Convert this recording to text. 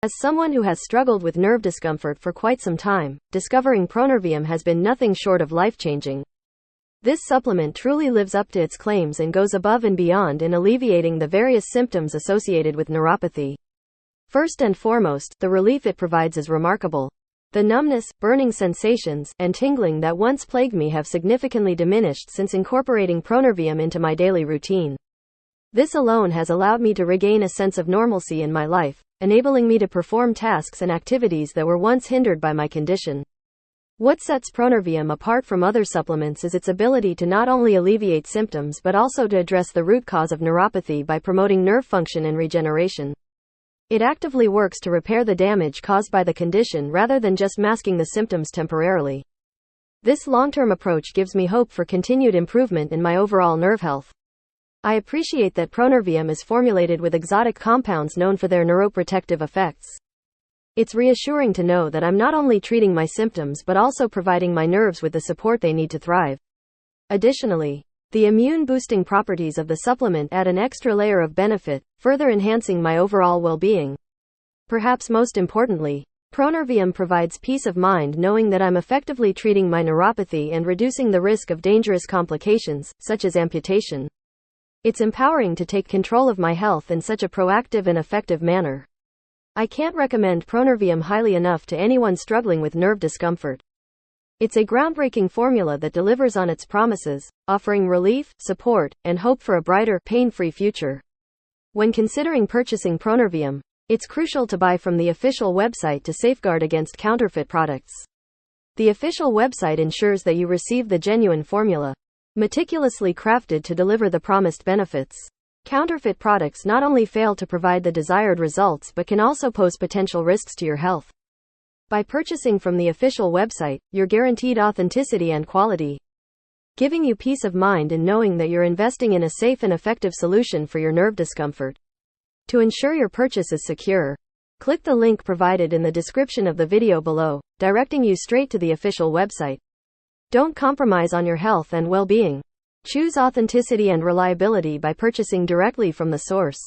As someone who has struggled with nerve discomfort for quite some time, discovering ProNervium has been nothing short of life-changing. This supplement truly lives up to its claims and goes above and beyond in alleviating the various symptoms associated with neuropathy. First and foremost, the relief it provides is remarkable. The numbness, burning sensations, and tingling that once plagued me have significantly diminished since incorporating ProNervium into my daily routine. This alone has allowed me to regain a sense of normalcy in my life, enabling me to perform tasks and activities that were once hindered by my condition. What sets ProNervium apart from other supplements is its ability to not only alleviate symptoms but also to address the root cause of neuropathy by promoting nerve function and regeneration. It actively works to repair the damage caused by the condition rather than just masking the symptoms temporarily. This long-term approach gives me hope for continued improvement in my overall nerve health. I appreciate that ProNervium is formulated with exotic compounds known for their neuroprotective effects. It's reassuring to know that I'm not only treating my symptoms but also providing my nerves with the support they need to thrive. Additionally, the immune-boosting properties of the supplement add an extra layer of benefit, further enhancing my overall well-being. Perhaps most importantly, ProNervium provides peace of mind knowing that I'm effectively treating my neuropathy and reducing the risk of dangerous complications, such as amputation. It's empowering to take control of my health in such a proactive and effective manner. I can't recommend ProNervium highly enough to anyone struggling with nerve discomfort. It's a groundbreaking formula that delivers on its promises, offering relief, support, and hope for a brighter, pain-free future. When considering purchasing ProNervium, it's crucial to buy from the official website to safeguard against counterfeit products. The official website ensures that you receive the genuine formula, meticulously crafted to deliver the promised benefits. Counterfeit products not only fail to provide the desired results but can also pose potential risks to your health. By purchasing from the official website, you're guaranteed authenticity and quality, giving you peace of mind in knowing that you're investing in a safe and effective solution for your nerve discomfort. To ensure your purchase is secure, click the link provided in the description of the video below, directing you straight to the official website. Don't compromise on your health and well-being. Choose authenticity and reliability by purchasing directly from the source.